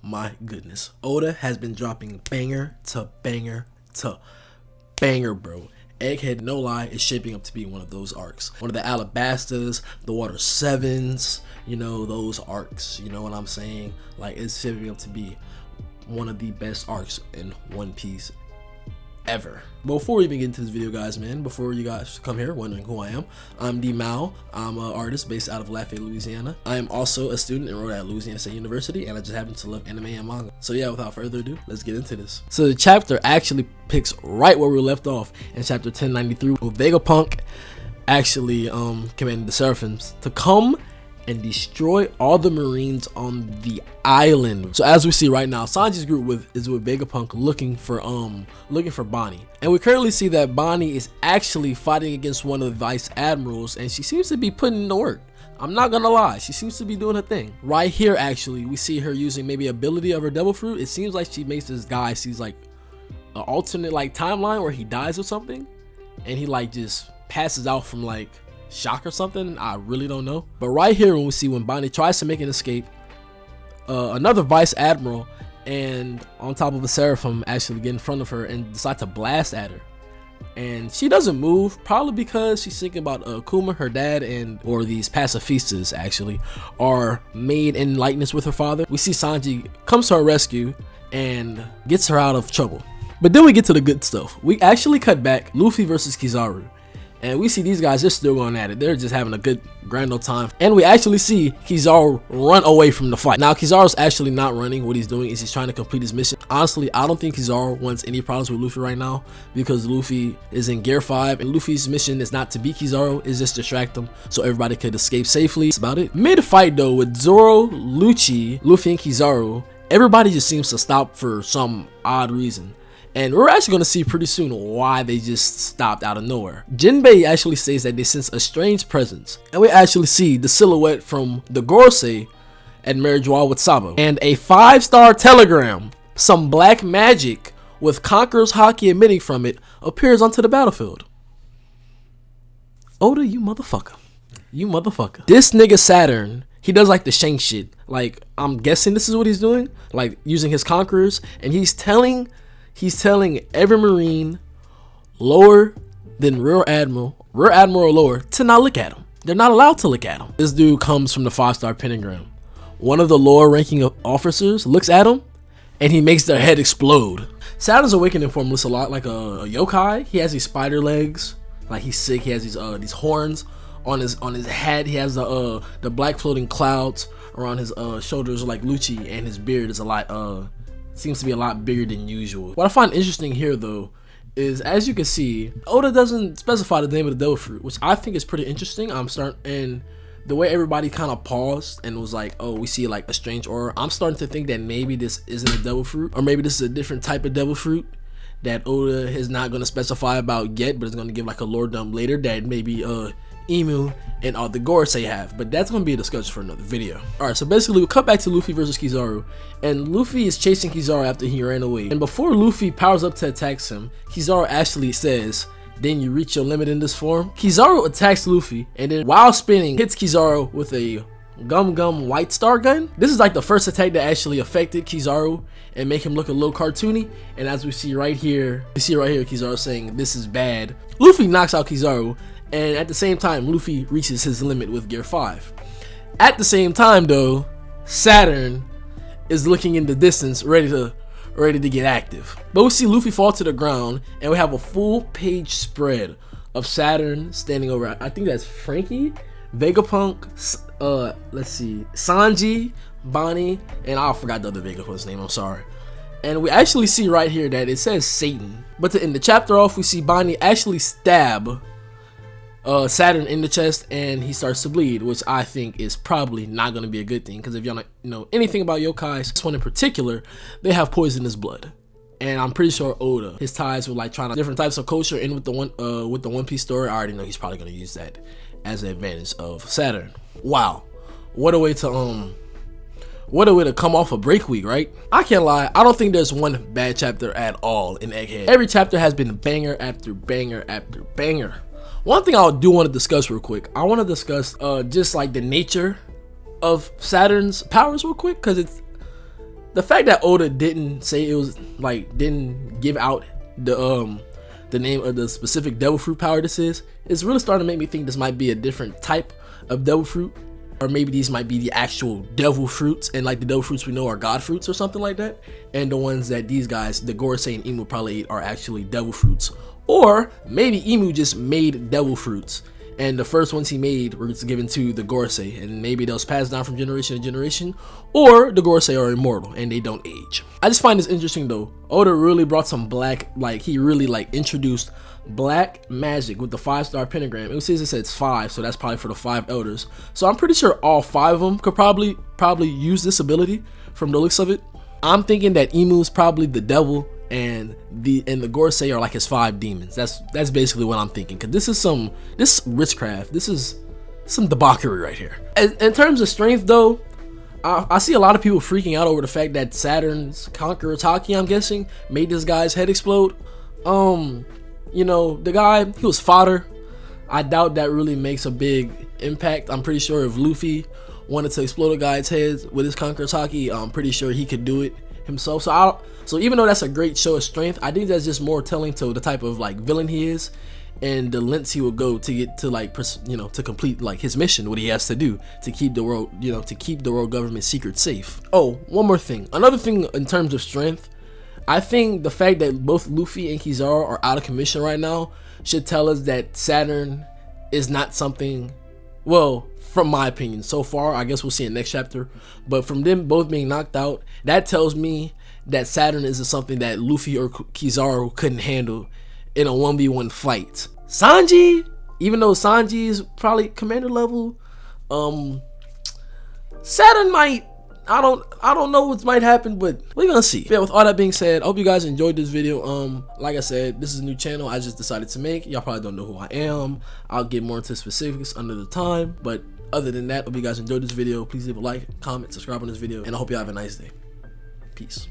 my goodness. Oda has been dropping banger to banger to banger, bro. Egghead, no lie, is shaping up to be one of those arcs. One of the Alabastas, the Water 7s, you know, those arcs. You know what I'm saying? Like, it's shaping up to be one of the best arcs in One Piece ever. Before we even get into this video, guys, man, before you guys come here wondering who I am, I'm dmal. I'm an artist based out of Lafayette, Louisiana. I am also a student enrolled at Louisiana State University, and I just happen to love anime and manga. So yeah, without further ado, let's get into this. So the chapter actually picks right where we left off in chapter 1093, with Vegapunk actually commanding the Seraphims to come and destroy all the Marines on the island. So as we see right now, Sanji's group is with Vegapunk looking for Bonnie, and we currently see that Bonnie is actually fighting against one of the vice admirals, and she seems to be putting in the work. I'm not gonna lie, she seems to be doing her thing. Right here, actually, we see her using maybe ability of her devil fruit. It seems like she makes this guy sees like an alternate like timeline where he dies or something, and he like just passes out from like shock or something. I really don't know. But right here, when we see when Bonnie tries to make an escape, another vice admiral and on top of a seraphim actually get in front of her and decide to blast at her, and she doesn't move, probably because she's thinking about Kuma, her dad, or these pacifistas actually are made in likeness with her father. We see Sanji comes to her rescue and gets her out of trouble. But then we get to the good stuff. We actually cut back Luffy versus Kizaru, and we see these guys, they're still going at it. They're just having a good grand old time. And we actually see Kizaru run away from the fight. Now, Kizaru's actually not running. What he's doing is he's trying to complete his mission. Honestly, I don't think Kizaru wants any problems with Luffy right now, because Luffy is in Gear 5, and Luffy's mission is not to beat Kizaru, it's just distract him so everybody could escape safely. That's about it. Mid-fight though, with Zoro, Luffy, and Kizaru, everybody just seems to stop for some odd reason. And we're actually going to see pretty soon why they just stopped out of nowhere. Jinbei actually says that they sense a strange presence, and we actually see the silhouette from the Gorosei at Marriage Wall with Sabo, and a 5-star telegram, some black magic with Conqueror's Haki emitting from it, appears onto the battlefield. Oda, you motherfucker. You motherfucker. This nigga Saturn, he does like the Shank shit. Like, I'm guessing this is what he's doing, like using his conquerors, and he's telling every Marine lower than Rear Admiral or lower to not look at him. They're not allowed to look at him. This dude comes from the 5-star pentagram. One of the lower ranking officers looks at him and he makes their head explode. Saturn's awakening form looks a lot like a yokai. He has these spider legs, like he's sick. He has these horns on his head. He has the black floating clouds around his shoulders like Lucci, and his beard is a lot seems to be a lot bigger than usual. What I find interesting here though is, as you can see, Oda doesn't specify the name of the devil fruit, which I think is pretty interesting. And the way everybody kind of paused and was like, oh, we see like a strange aura, I'm starting to think that maybe this isn't a devil fruit, or maybe this is a different type of devil fruit that Oda is not going to specify about yet, but is going to give like a lore dump later that maybe Emu and all the Gorosei have. But that's going to be a discussion for another video. Alright, so basically we cut back to Luffy versus Kizaru, and Luffy is chasing Kizaru after he ran away. And before Luffy powers up to attack him, Kizaru actually says, "Then you reach your limit in this form." Kizaru attacks Luffy, and then while spinning, hits Kizaru with a Gum White Star gun. This is like the first attack that actually affected Kizaru and make him look a little cartoony. And as we see right here, Kizaru saying, "This is bad." Luffy knocks out Kizaru, and at the same time, Luffy reaches his limit with Gear 5. At the same time though, Saturn is looking in the distance, ready to get active. But we see Luffy fall to the ground, and we have a full page spread of Saturn standing over, I think that's Frankie, Vegapunk, let's see, Sanji, Bonnie, and I forgot the other Vegapunk's name, I'm sorry. And we actually see right here that it says Satan. But to end the chapter off, we see Bonnie actually stab Saturn in the chest, and he starts to bleed, which I think is probably not going to be a good thing, because if y'all don't know anything about yokais, this one in particular, they have poisonous blood. And I'm pretty sure Oda, his ties with like trying to different types of culture, and with the One Piece story, I already know he's probably going to use that as an advantage of Saturn. Wow, what a way to come off a break week, right? I can't lie, I don't think there's one bad chapter at all in Egghead. Every chapter has been banger after banger after banger. One thing I do want to discuss real quick, I want to discuss just like the nature of Saturn's powers real quick, because the fact that Oda didn't say it was like, didn't give out the name of the specific devil fruit power this is really starting to make me think this might be a different type of devil fruit, or maybe these might be the actual devil fruits, and like the devil fruits we know are god fruits or something like that, and the ones that these guys, the Gorosei and Imu, probably ate are actually devil fruits. Or maybe Imu just made devil fruits, and the first ones he made were given to the Gorosei, and maybe those passed down from generation to generation, or the Gorosei are immortal and they don't age. I just find this interesting though. Oda really brought some black, like he really like introduced black magic with the 5-star pentagram. It says it's 5, so that's probably for the 5 elders. So I'm pretty sure all 5 of them could probably use this ability from the looks of it. I'm thinking that Imu's probably the devil, and the Gorosei are like his 5 demons. That's basically what I'm thinking, because this witchcraft, this is some debauchery right here. In terms of strength though, I see a lot of people freaking out over the fact that Saturn's Conqueror's Haki, I'm guessing, made this guy's head explode. You know, the guy, he was fodder. I doubt that really makes a big impact. I'm pretty sure if Luffy wanted to explode a guy's head with his Conqueror's Haki, I'm pretty sure he could do it himself. So even though that's a great show of strength, I think that's just more telling to the type of like villain he is, and the lengths he will go to get to, like, you know, to complete like his mission, what he has to do to keep the world, you know, to keep the world government secret safe. Oh, one more thing, another thing in terms of strength, I think the fact that both Luffy and Kizaru are out of commission right now should tell us that Saturn is not something, well, from my opinion so far, I guess we'll see in next chapter, but from them both being knocked out, that tells me that Saturn isn't something that Luffy or Kizaru couldn't handle in a 1v1 fight. Sanji, even though Sanji is probably commander level, Saturn might, I don't know what might happen, but we're gonna see. Yeah, with all that being said, I hope you guys enjoyed this video. Like I said, this is a new channel I just decided to make. Y'all probably don't know who I am. I'll get more into specifics under the time, but other than that, I hope you guys enjoyed this video. Please leave a like, comment, subscribe on this video, and I hope you have a nice day. Peace.